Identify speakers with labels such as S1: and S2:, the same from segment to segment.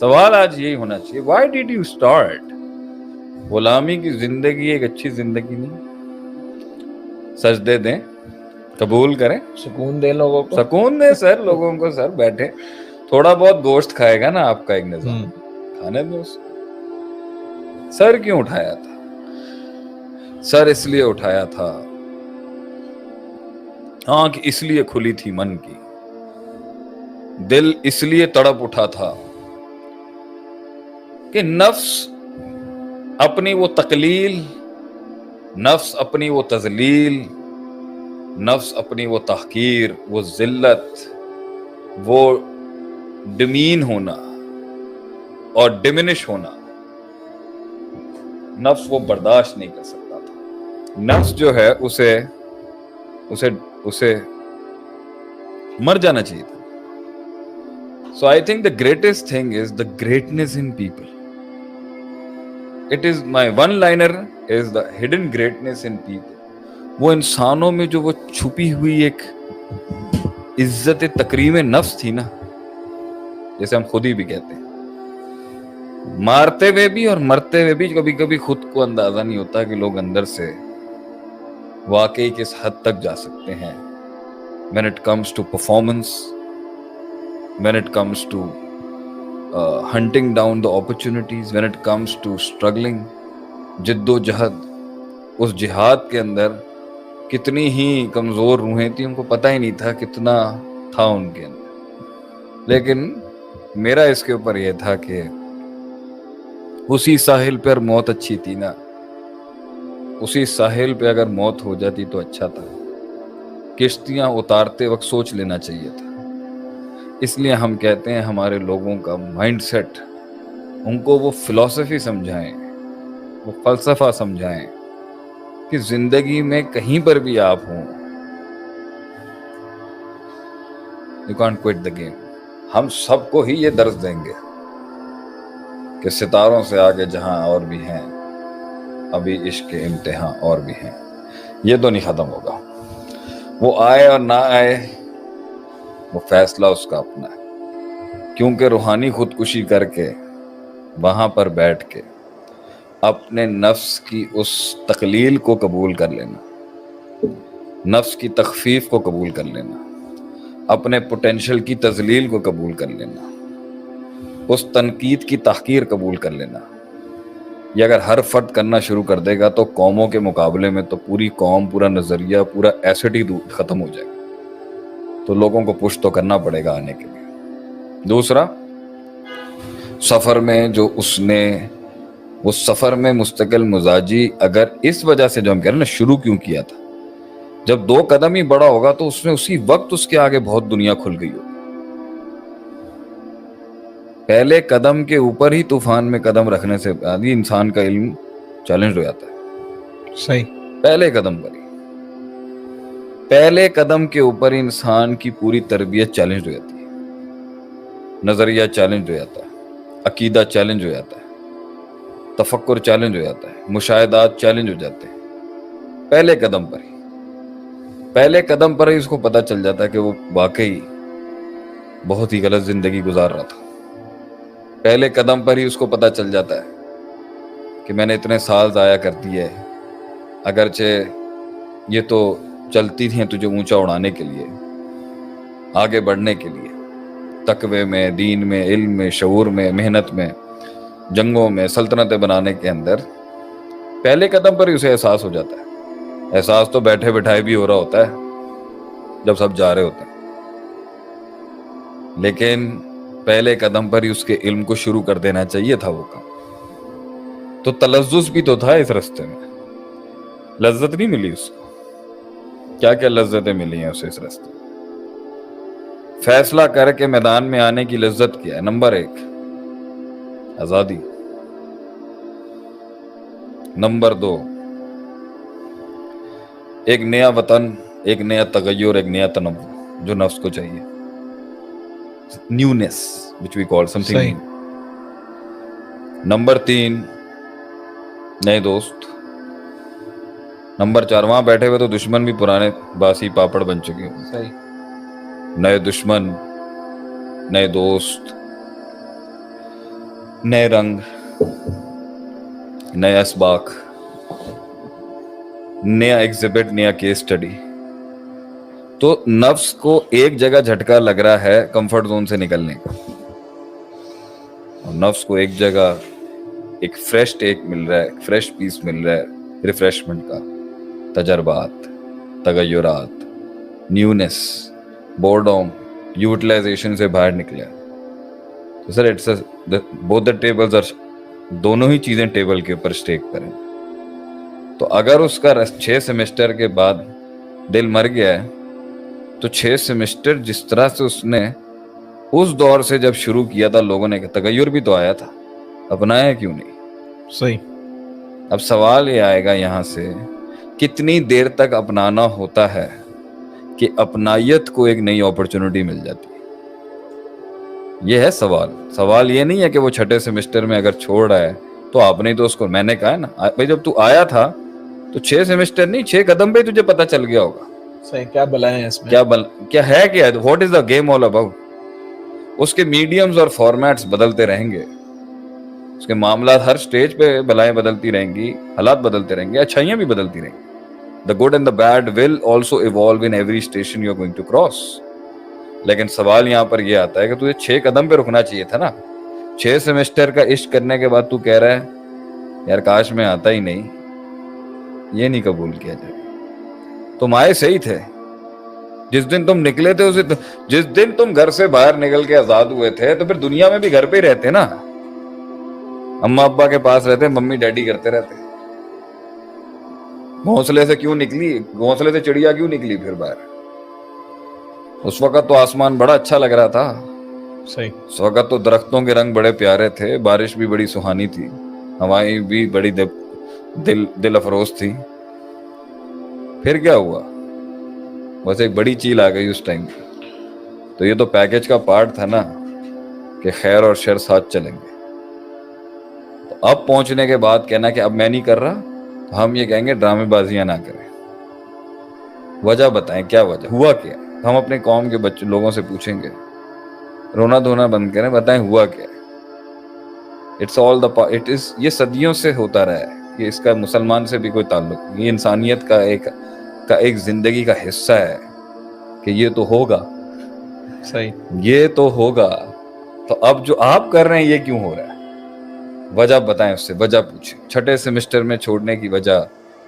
S1: سوال آج یہی ہونا چاہیے, وائی ڈیڈ یو اسٹارٹ؟ غلامی کی زندگی ایک اچھی زندگی نہیں. سجدے دیں, قبول کریں,
S2: سکون دے لوگوں کو,
S1: سکون دیں سر لوگوں کو. سر بیٹھے, تھوڑا بہت گوشت کھائے گا نا آپ کا ایک نظام, کھانے دیں اس کو. سر کیوں اٹھایا تھا؟ سر اس لیے اٹھایا تھا, آنکھ اس لیے کھلی تھی من کی, دل اس لیے تڑپ اٹھا تھا کہ نفس اپنی وہ تقلیل, نفس اپنی وہ تذلیل, نفس اپنی وہ تحقیر, وہ ذلت, وہ ڈمین ہونا اور ڈمنش ہونا, نفس وہ برداشت نہیں کر سکتا تھا. نفس جو ہے اسے مر جانا چاہیے تھا. So I think the greatest thing is the greatness in people. It is my one-liner is the hidden greatness in people. وہ انسانوں میں جو وہ چھپی ہوئی ایک عزت تکریم نفس تھی نا, جیسے ہم خود ہی بھی کہتے ہیں, مارتے ہوئے بھی اور مرتے ہوئے بھی کبھی کبھی خود کو اندازہ نہیں ہوتا کہ لوگ اندر سے واقعی کس حد تک جا سکتے ہیں. When it comes to performance, when it comes to hunting down the opportunities, when it comes to struggling, جد و جہد, اس جہاد کے اندر کتنی ہی کمزور روحیں تھیں, ان کو پتہ ہی نہیں تھا کتنا تھا ان کے اندر. لیکن میرا اس کے اوپر یہ تھا کہ اسی ساحل پر موت اچھی تھی نا, اسی ساحل پہ اگر موت ہو جاتی تو اچھا تھا. کشتیاں اتارتے وقت سوچ لینا چاہیے تھا. اس لیے ہم کہتے ہیں ہمارے لوگوں کا مائنڈ سیٹ, ان کو وہ فلسفی سمجھائیں, وہ فلسفہ سمجھائیں کہ زندگی میں کہیں پر بھی آپ ہوں, you can't quit the game. ہم سب کو ہی یہ درس دیں گے کہ ستاروں سے آگے جہاں اور بھی ہیں, ابھی عشق کے امتحان اور بھی ہیں. یہ تو نہیں ختم ہوگا. وہ آئے اور نہ آئے, وہ فیصلہ اس کا اپنا ہے. کیونکہ روحانی خودکشی کر کے وہاں پر بیٹھ کے اپنے نفس کی اس تقلیل کو قبول کر لینا, نفس کی تخفیف کو قبول کر لینا, اپنے پوٹینشل کی تذلیل کو قبول کر لینا, اس تنقید کی تحقیر قبول کر لینا. یہ اگر ہر فرد کرنا شروع کر دے گا تو قوموں کے مقابلے میں تو پوری قوم, پورا نظریہ, پورا ایسٹ ہی ختم ہو جائے گا. تو لوگوں کو پش تو کرنا پڑے گا آنے کے لیے. دوسرا, سفر میں جو اس نے وہ سفر میں مستقل مزاجی, اگر اس وجہ سے جو ہم کہہ رہے ہیں نا شروع کیوں کیا تھا, جب 2 قدم ہی بڑا ہوگا تو اس میں اسی وقت اس کے آگے بہت دنیا کھل گئی ہوگی. پہلے قدم کے اوپر ہی طوفان میں قدم رکھنے سے آدھی انسان کا علم چیلنج ہو جاتا ہے.
S2: صحیح,
S1: پہلے قدم پر ہی, پہلے قدم کے اوپر ہی انسان کی پوری تربیت چیلنج ہو جاتی ہے, نظریہ چیلنج ہو جاتا ہے, عقیدہ چیلنج ہو جاتا ہے, تفکر چیلنج ہو جاتا ہے, مشاہدات چیلنج ہو جاتے ہیں. پہلے قدم پر ہی, پہلے قدم پر ہی اس کو پتہ چل جاتا ہے کہ وہ واقعی بہت ہی غلط زندگی گزار رہا تھا. پہلے قدم پر ہی اس کو پتہ چل جاتا ہے کہ میں نے اتنے سال ضائع کر دیے, اگرچہ یہ تو چلتی تھیں تجھے اونچا اڑانے کے لیے, آگے بڑھنے کے لیے, تقوی میں, دین میں, علم میں, شعور میں, محنت میں, جنگوں میں, سلطنتیں بنانے کے اندر. پہلے قدم پر ہی اسے احساس ہو جاتا ہے. احساس تو بیٹھے بٹھائے بھی ہو رہا ہوتا ہے جب سب جا رہے ہوتے ہیں, لیکن پہلے قدم پر ہی اس کے علم کو شروع کر دینا چاہیے تھا وہ کام. تو تلذذ بھی تو تھا اس رستے میں, لذت نہیں ملی اس کو. کیا کیا لذتیں ملی ہیں اسے اس رستے میں. فیصلہ کر کے میدان میں آنے کی لذت کیا ہے؟ نمبر 1 آزادی, نمبر 2 ایک نیا وطن, ایک نیا تغیر, ایک نیا تنوع جو نفس کو چاہیے, نیونیس which we call something new. Number 3 نئے دوست. نمبر 4 وہاں بیٹھے ہوئے تو دشمن بھی پرانے باسی پاپڑ بن چکے ہیں.
S2: صحیح,
S1: نئے دشمن, نئے دوست. نئے رنگ، نیا اسباق، نیا ایگزبٹ، نیا کیس اسٹڈی. تو نفس کو ایک جگہ جھٹکا لگ رہا ہے کمفرٹ زون سے نکلنے کا، اور نفس کو ایک جگہ ایک فریش ٹیک مل رہا ہے، فریش پیس مل رہا ہے ریفریشمنٹ کا، تجربات، تغیرات، نیونیس، بورڈوم، یوٹیلائزیشن سے باہر نکلے. تو sir it's both the tables are, دونوں ہی چیزیں ٹیبل کے اوپر اسٹیک کریں. تو اگر اس کا 6 سیمسٹر کے بعد دل مر گیا ہے تو 6 سیمسٹر جس طرح سے اس نے اس دور سے جب شروع کیا تھا، لوگوں نے تغیر بھی تو آیا تھا، اپنایا کیوں نہیں؟
S2: صحیح.
S1: اب سوال یہ آئے گا یہاں سے، کتنی دیر تک اپنانا ہوتا ہے کہ اپنائیت کو ایک نئی اپرچونٹی مل جاتی ہے؟ یہ ہے سوال. سوال یہ نہیں ہے کہ وہ 6 سیمسٹر میں اگر چھوڑ رہا ہے تو آپ نے تو اس کو، میں نے کہا ہے نا بھائی، جب تو آیا تھا تو 6 سیمسٹر نہیں، 6 قدم پہ تجھے پتا چل گیا ہوگا
S2: صحیح کیا بلائیں اس میں،
S1: کیا ہے، کیا what is the game all about. اس کے میڈیمز اور فارمیٹس بدلتے رہیں گے، اس کے معاملات ہر سٹیج پہ بلائیں بدلتی رہیں گی، حالات بدلتے رہیں گے، اچھائیاں بھی بدلتی رہیں گی. The good and the bad will also evolve in every station you are going to cross. لیکن سوال یہاں پر یہ آتا ہے کہ تجھے 6 قدم پہ رکنا چاہیے تھا نا. 6 سیمسٹر کا عشق کرنے کے بعد تو کہہ رہا ہے یار کاش میں آتا ہی نہیں. یہ نہیں قبول کیا جائے. تم آئے صحیح تھے، جس دن تم نکلے تھے جس دن تم گھر سے باہر نکل کے آزاد ہوئے تھے تو پھر دنیا میں بھی گھر پہ ہی رہتے نا، اماں ابا کے پاس رہتے، ممی ڈیڈی کرتے رہتے. گھونسلے سے کیوں نکلی، گھونسلے سے چڑیا کیوں نکلی پھر باہر؟ اس وقت تو آسمان بڑا اچھا لگ رہا تھا.
S2: صحیح.
S1: اس وقت تو درختوں کے رنگ بڑے پیارے تھے، بارش بھی بڑی سہانی تھی، ہوائیں بھی بڑی دل افروز تھی. پھر کیا ہوا؟ بس ایک بڑی چیل آ گئی اس ٹائم. تو یہ تو پیکج کا پارٹ تھا نا کہ خیر اور شر ساتھ چلیں گے. تو اب پہنچنے کے بعد کہنا کہ اب میں نہیں کر رہا، تو ہم یہ کہیں گے ڈرامے بازیاں نہ کریں. وجہ بتائیں کیا وجہ، ہوا کیا؟ ہم اپنے قوم کے بچوں لوگوں سے پوچھیں گے، رونا دھونا بند کریں، بتائیں ہوا کیا؟ It's all the it is, یہ صدیوں سے ہوتا رہا ہے، کہ اس کا مسلمان سے بھی کوئی تعلق نہیں، یہ انسانیت کا ایک زندگی کا حصہ ہے کہ یہ تو ہوگا.
S2: صحیح.
S1: یہ تو ہوگا. تو اب جو آپ کر رہے ہیں یہ کیوں ہو رہا ہے؟ وجہ بتائیں، اس سے وجہ پوچھیں. 6 سیمسٹر میں چھوڑنے کی وجہ،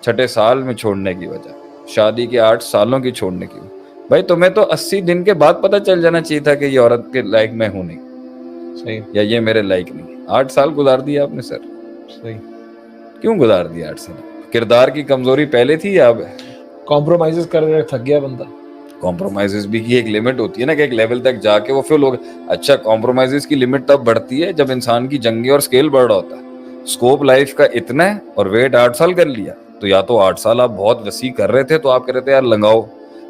S1: 6 سال میں چھوڑنے کی وجہ، شادی کے 8 سالوں کی چھوڑنے کی. بھائی تمہیں تو 80 دن کے بعد پتہ چل جانا چاہیے تھا کہ یہ عورت کے لائق میں ہوں نہیں.
S2: صحیح.
S1: یا یہ میرے لائق نہیں. 8 سال گزار دیا آپ نے سر.
S2: صحیح.
S1: کیوں گزار دیا 8 سال؟ کردار کی کمزوری پہلے تھی یا اب ہے؟
S2: کمپرومائز کر کے تھک گیا بندہ.
S1: کمپرومائز بھی کی ایک لمٹ ہوتی ہے نا، کہ ایک لیول تک جا کے وہ پھر لوگ، اچھا کمپرومائز کی لمٹ تب بڑھتی ہے جب انسان کی جنگیں اور سکیل بڑھ رہا ہوتا ہے. اسکوپ لائف کا اتنا ہے اور ویٹ 8 سال کر لیا. تو یا تو 8 سال آپ بہت وسیع کر رہے تھے تو آپ کہہ رہے تھے یار لنگاؤ.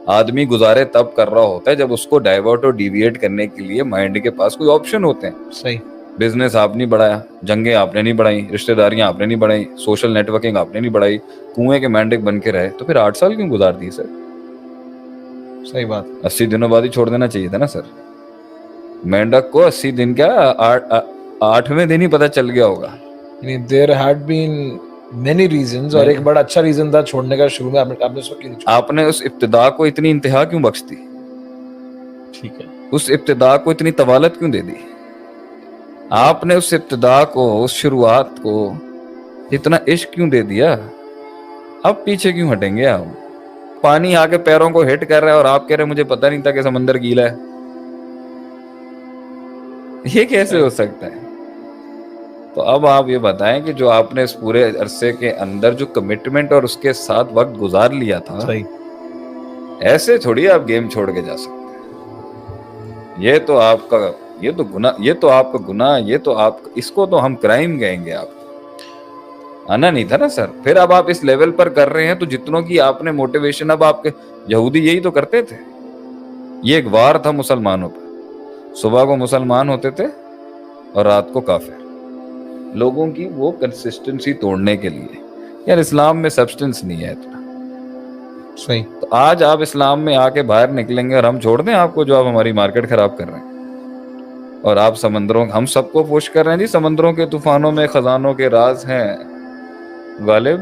S1: آدمی گزارے تب کر رہا ہوتا ہے جب اس کو ڈائیورٹ اور ڈیویٹ کرنے کے لیے مائنڈ کے پاس کوئی آپشن ہوتے ہیں.
S2: صحیح.
S1: بزنس آپ نہیں بڑھایا، جنگیں آپ نے نہیں بڑھائی، رشتہ داریاں آپ نے نہیں بڑھائی، سوشل نیٹ ورکنگ آپ نے نہیں بڑھائی، کنویں کے مینڈک بن کے رہے. تو پھر 8 سال کیوں گزار دیے سر؟
S2: صحیح بات.
S1: 80 دنوں بعد ہی چھوڑ دینا چاہیے تھا نا سر. مینڈک کو 80 دن کیا 8ویں دن ہی پتہ چل گیا ہوگا.
S2: there had been many reasons اور ایک بڑا اچھا ریزن تھا چھوڑنے کا شروع میں.
S1: آپ نے اس ابتدا کو اتنی انتہا کیوں بخش دی؟
S2: ٹھیک ہے.
S1: اس ابتدا کو اتنی طوالت کیوں دے دی؟ آپ نے اس ابتدا کو، اس شروعات کو اتنا عشق کیوں دے دیا؟ اب پیچھے کیوں ہٹیں گے آپ؟ پانی آ کے پیروں کو ہٹ کر رہا ہے اور آپ کہہ رہے ہیں مجھے پتہ نہیں تھا کہ سمندر گیلا ہے. یہ کیسے ہو سکتا ہے؟ تو اب آپ یہ بتائیں کہ جو آپ نے اس پورے عرصے کے اندر جو کمٹمنٹ اور اس کے ساتھ وقت گزار لیا تھا، ایسے تھوڑی آپ گیم چھوڑ کے جا سکتے ہیں. یہ تو آپ کا، یہ تو گناہ، یہ تو آپ کا گناہ، یہ تو آپ، اس کو تو ہم کرائم کہیں گے. آپ آنا نہیں تھا نا سر. پھر اب آپ اس لیول پر کر رہے ہیں تو جتنوں کی آپ نے موٹیویشن، اب آپ کے یہودی یہی تو کرتے تھے. یہ ایک وار تھا مسلمانوں پر. صبح کو مسلمان ہوتے تھے اور رات کو کافر. لوگوں کی وہ کنسسٹنسی توڑنے کے لیے. یار اسلام میں سبسٹنس نہیں ہے اتنا.
S2: صحیح.
S1: تو آج آپ اسلام میں آ کے باہر نکلیں گے اور ہم چھوڑ دیں آپ کو جو آپ ہماری مارکیٹ خراب کر رہے ہیں؟ اور آپ سمندروں، ہم سب کو پوش کر رہے ہیں جی، سمندروں کے طوفانوں میں خزانوں کے راز ہیں غالب.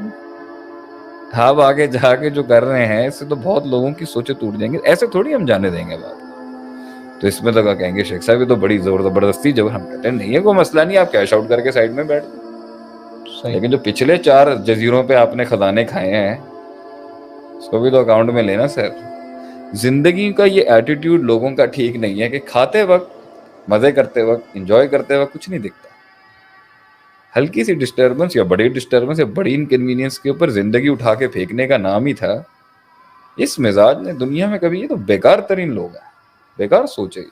S1: آپ آگے جا کے جو کر رہے ہیں اس سے تو بہت لوگوں کی سوچیں ٹوٹ جائیں گے. ایسے تھوڑی ہم جانے دیں گے بات. تو اس میں تو کہیں گے شیخ صاحب یہ تو بڑی زبردستی، جب ہم کہتے ہیں نہیں ہے کوئی مسئلہ نہیں، آپ کیش آؤٹ کر کے سائڈ میں بیٹھ جائیں. لیکن جو پچھلے 4 جزیروں پہ آپ نے خزانے کھائے ہیں اس کو بھی تو اکاؤنٹ میں لینا سر. زندگی کا یہ ایٹیٹیوڈ لوگوں کا ٹھیک نہیں ہے کہ کھاتے وقت، مزے کرتے وقت، انجوائے کرتے وقت کچھ نہیں دکھتا. ہلکی سی ڈسٹربنس یا بڑی ڈسٹربنس یا بڑی انکنوینئنس کے اوپر زندگی اٹھا کے پھینکنے کا نام ہی تھا. اس مزاج نے دنیا میں کبھی، یہ تو بیکار ترین لوگ ہیں، بیکار سوچے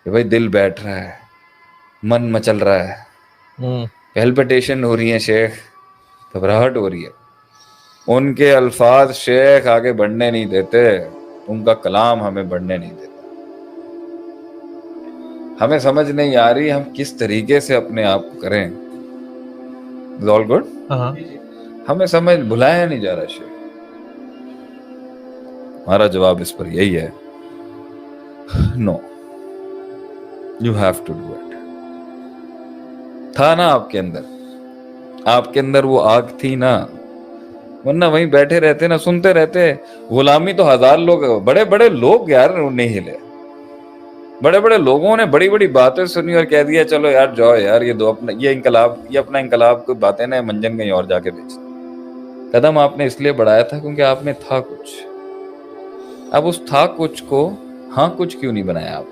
S1: کہ بھائی دل بیٹھ رہا ہے، من مچل رہا ہے، پیلپٹیشن ہو رہی ہے شیخ، گھبراہٹ ہو رہی ہے. ان کے الفاظ شیخ آگے بڑھنے نہیں دیتے، ان کا کلام ہمیں بڑھنے نہیں دیتا. ہمیں سمجھ نہیں آ رہی ہم کس طریقے سے اپنے آپ کو کریں. All good. ہمیں سمجھ بھلایا نہیں جا رہا شیخ. ہمارا جواب اس پر یہی ہے، no, you have to do it. تھا نا آپ کے اندر وہ آگ تھی نا، ورنہ وہیں بیٹھے رہتے نا، سنتے رہتے. غلامی تو 1000 لوگ، بڑے بڑے لوگ یار نہیں ہلے. بڑے بڑے لوگوں نے بڑی بڑی باتیں سنی اور کہہ دیا چلو یار جاؤ یار، یہ اپنا انقلاب کو باتیں نا منجن کہیں اور جا کے بیچ. قدم آپ نے اس لیے بڑھایا تھا کیونکہ آپ میں تھا کچھ. اب اس تھا کچھ کو ہاں کچھ کیوں نہیں بنایا آپ؟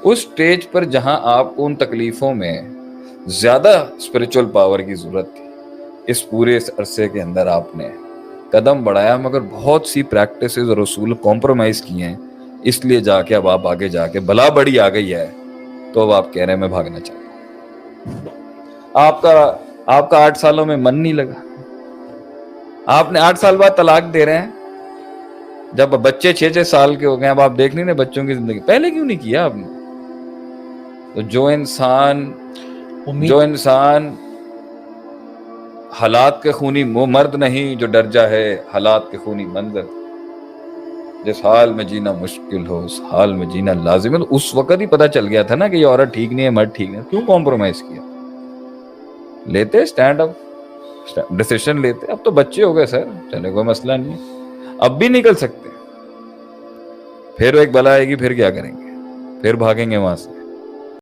S1: اس سٹیج پر جہاں آپ کو ان تکلیفوں میں زیادہ اسپرچول پاور کی ضرورت تھی، اس پورے عرصے کے اندر آپ نے قدم بڑھایا، مگر بہت سی پریکٹسز اور اصول کمپرومائز کیے ہیں. اس لیے جا کے اب آپ آگے جا کے بلا بڑی آ گئی ہے تو اب آپ کہہ رہے ہیں میں بھاگنا چاہتا ہوں. آپ کا 8 سالوں میں من نہیں لگا. آپ نے 8 سال بعد طلاق دے رہے ہیں جب بچے 6 سال کے ہو گئے. اب آپ دیکھ نہیں رہے بچوں کی زندگی، پہلے کیوں نہیں کیا آپ نے؟ تو جو انسان حالات کے خونی مرد نہیں جو ڈر جا ہے حالات کے خونی منظر. جس حال میں جینا مشکل ہو اس حال میں جینا لازم ہے. تو اس وقت ہی پتا چل گیا تھا نا کہ یہ عورت ٹھیک نہیں ہے، مرد ٹھیک نہیں ہے. کیوں کمپرومائز کیا؟ لیتے اسٹینڈ اپ ڈیسیشن لیتے. اب تو بچے ہو گئے سر، چلے کوئی مسئلہ نہیں ہے، اب بھی نکل سکتے. پھر ایک بلا آئے گی، پھر کیا کریں گے؟ پھر بھاگیں گے وہاں سے.